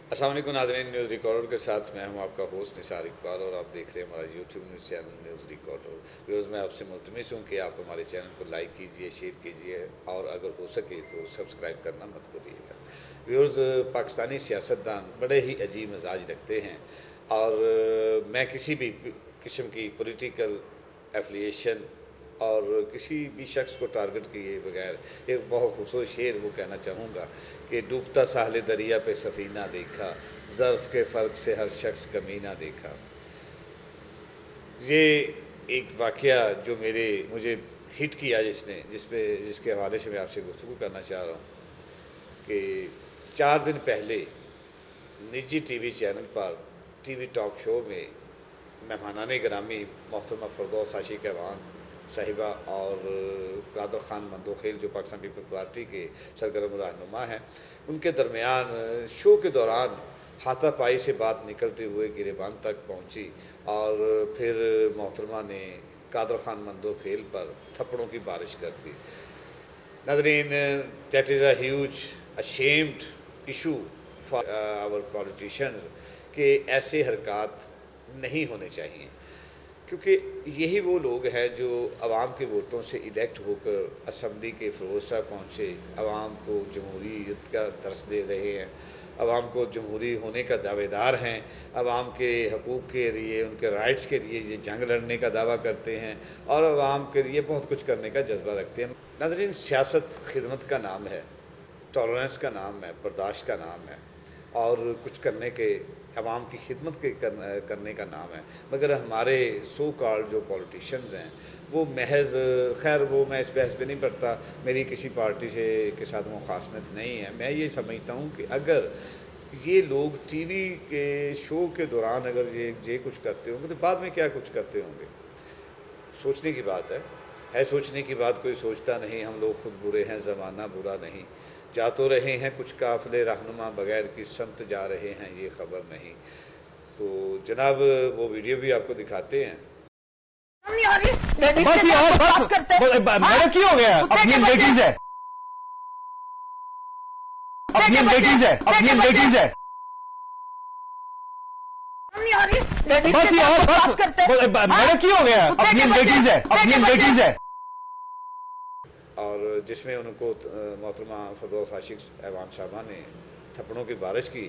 अस्सलाम वालेकुम नाज़रीन, न्यूज़ रिकॉर्डर के साथ मैं हूं आपका होस्ट निसार इकबाल और आप देख रहे हैं हमारा YouTube news channel news recorder. Viewers, मैं आपसे मुल्तमिस हूं कि आप हमारे चैनल को लाइक कीजिए, शेयर कीजिए और अगर हो सके तो सब्सक्राइब करना मत भूलिएगा। व्यूअर्स, पाकिस्तानी सियासतदान बड़े ही अजीब मिजाज रखते हैं और मैं किसी भी किस्म की पॉलिटिकल एफिलिएशन और किसी भी शख्स को टारगेट किए बगैर एक बहुत खूबसूरत शेर वो कहना चाहूँगा कि डूबता साहल दरिया पे सफ़ीना देखा, ज़र्फ़ के फ़र्क से हर शख्स कमीना देखा। ये एक वाक़या जो मुझे हिट किया जिसके हवाले से मैं आपसे गुफ्तगू करना चाह रहा हूँ कि 4 दिन पहले निजी टीवी चैनल पर टीवी टॉक शो में मेहमानाने गिरामी मोहतरमा फ़रदौस आशिक़ ऐवान साहिबा और कादर ख़ान मंदोखेल जो पाकिस्तान पीपल्स पार्टी के सरगर्म रहनुमा हैं, उनके दरमियान शो के दौरान हाथापाई से बात निकलते हुए गिरेबान तक पहुंची और फिर मोहतरमा ने कादर ख़ान मंदोखेल पर थप्पड़ों की बारिश कर दी। नाज़रीन, that is a huge ashamed issue for our politicians कि ऐसे हरकत नहीं होने चाहिए, क्योंकि यही वो लोग हैं जो आवाम के वोटों से इलेक्ट होकर असम्बली के फ़रोज़ तक पहुँचे, आवाम को जमहूरियत का दर्स दे रहे हैं, आवाम को जमहूरी होने का दावेदार हैं, आवाम के हकूक़ के लिए, उनके राइट्स के लिए ये जंग लड़ने का दावा करते हैं और आवाम के लिए बहुत कुछ करने का जज्बा रखते हैं। नाज़रीन, सियासत खिदमत का नाम है, टॉलरेंस का नाम है, बर्दाश्त का नाम है और कुछ करने के आवाम की खिदमत करने का नाम है। मगर हमारे सो कॉल्ड जो पॉलिटिशियंस हैं वो महज खैर वो मैं इस बहस पे नहीं पड़ता, मेरी किसी पार्टी के साथ मुखासमत नहीं है। मैं ये समझता हूँ कि अगर ये लोग टीवी के शो के दौरान अगर ये कुछ करते होंगे तो बाद में क्या कुछ करते होंगे, सोचने की बात है सोचने की बात। कोई सोचता नहीं, हम लोग खुद बुरे हैं, ज़माना बुरा नहीं, जा तो रहे हैं कुछ काफ़िले रहनुमा, बगैर किस समत जा रहे हैं ये ख़बर नहीं। तो जनाब वो वीडियो भी आपको दिखाते हैं। बस यार बस मेरा क्यों हो गया? अपनी लेडीज है, अपनी लेडीज है, अपनी लेडीज है। बस यार बस मेरा क्यों हो गया? अपनी लेडीज है, अपनी लेडीज है। और जिसमें उनको मोहतरमा फ़रदौस आशिक़ ऐवान साहबा ने थप्पड़ों की बारिश की।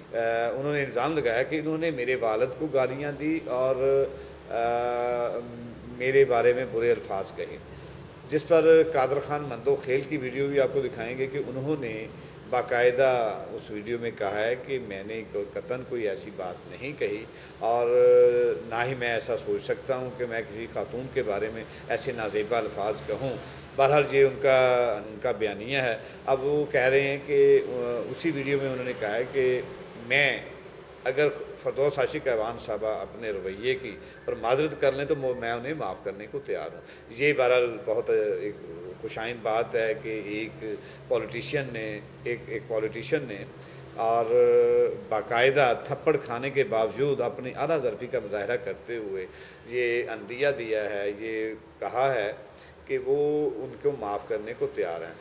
उन्होंने इल्ज़ाम लगाया कि इन्होंने मेरे वालिद को गालियाँ दी और मेरे बारे में बुरे अल्फाज कहे, जिस पर कादर ख़ान मंदोखेल की वीडियो भी आपको दिखाएंगे कि उन्होंने बाकायदा उस वीडियो में कहा है कि मैंने कतन कोई ऐसी बात नहीं कही और ना ही मैं ऐसा सोच सकता हूँ कि मैं किसी खातून के बारे में ऐसे नाज़ेबा अल्फाज कहूँ। बहरहाल ये उनका बयानिया है। अब वो कह रहे हैं कि उसी वीडियो में उन्होंने कहा है कि मैं अगर फ़रदौस आशिक़ ऐवान साहबा अपने रवैये की पर माज़रत कर लें तो मैं उन्हें माफ़ करने को तैयार हूँ। ये बहरहाल बहुत एक खुशाइन बात है कि एक पॉलिटिशियन ने और बाकायदा थप्पड़ खाने के बावजूद अपनी आला ज़र्फ़ी का मुज़ाहरा करते हुए ये अंदिया दिया है, ये कहा है कि वो उनको माफ़ करने को तैयार हैं।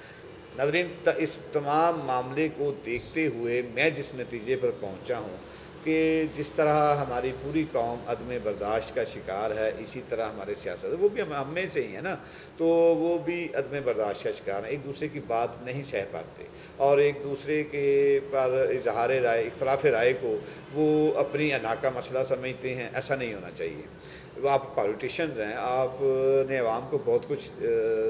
नाज़रीन, इस तमाम मामले को देखते हुए मैं जिस नतीजे पर पहुंचा हूं कि जिस तरह हमारी पूरी कौम अदम बर्दाश्त का शिकार है, इसी तरह हमारे सियासत वो भी हम में से ही है ना, तो वो भी अदम बर्दाश्त का शिकार हैं। एक दूसरे की बात नहीं सह पाते और एक दूसरे के पर इजहार राय, इख्तलाफ राय को वो अपनी अना का मसला समझते हैं। ऐसा नहीं होना चाहिए। आप पॉलिटिशियंस हैं, आपने आवाम को बहुत कुछ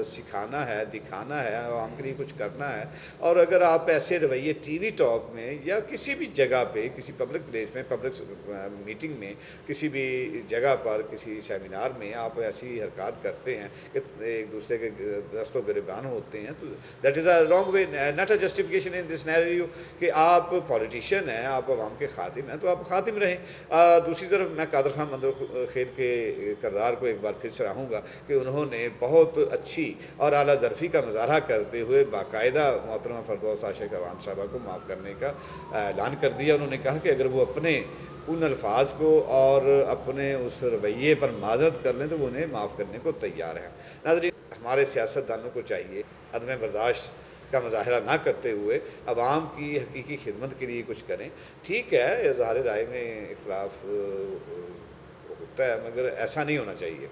सिखाना है, दिखाना है, आवाम के लिए कुछ करना है और अगर आप ऐसे रवैये टीवी टॉक में या किसी भी जगह पे, किसी पब्लिक प्लेस में, पब्लिक मीटिंग में, किसी भी जगह पर, किसी सेमिनार में आप ऐसी हरकत करते हैं कि एक दूसरे के दस्तों गिरबान होते हैं, तो that is a wrong way, not a justification in this scenario कि आप पॉलिटिशियन हैं, आप आवाम के खादिम हैं तो आप खादिम रहें। दूसरी तरफ मैं कादर ख़ान मंदोखेल के किरदार को एक बार फिर सराहूँगा कि उन्होंने बहुत अच्छी और आला ज़र्फ़ी का मुज़ाहरा करते हुए बाकायदा मोहतरमा फ़रदौस आशिक़ ऐवान साहबा को माफ़ करने का ऐलान कर दिया। उन्होंने कहा कि अगर वो अपने उन अल्फाज को और अपने उस रवैये पर माज़रत कर लें तो वो उन्हें माफ़ करने को तैयार हैं। नाज़रीन, हमारे सियासतदानों को चाहिए अदम बर्दाश्त کا مظاہرہ نہ کرتے ہوئے عوام کی حقیقی خدمت کے لیے کچھ کریں. ٹھیک ہے, اظہار رائے میں اختلاف ہوتا ہے, مگر ایسا نہیں ہونا چاہیے.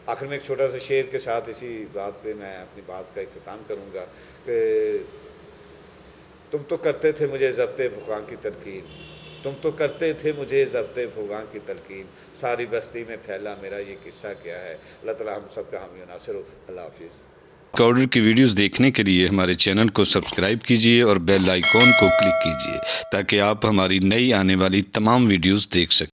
آخر میں ایک چھوٹا سا شعر کے ساتھ اسی بات پہ میں اپنی بات کا اختتام کروں گا کہ تم تو کرتے تھے مجھے ضبط فغاں کی تلقین, تم تو کرتے تھے مجھے ضبط فغاں کی تلقین, ساری بستی میں پھیلا میرا یہ قصہ کیا ہے. اللہ تعالیٰ ہم سب کا حامی و ناصر ہو. اللہ حافظ. کاؤڈر کی ویڈیوز دیکھنے کے لیے ہمارے چینل کو سبسکرائب کیجئے اور بیل آئیکن کو کلک کیجئے تاکہ آپ ہماری نئی آنے والی تمام ویڈیوز دیکھ سکیں.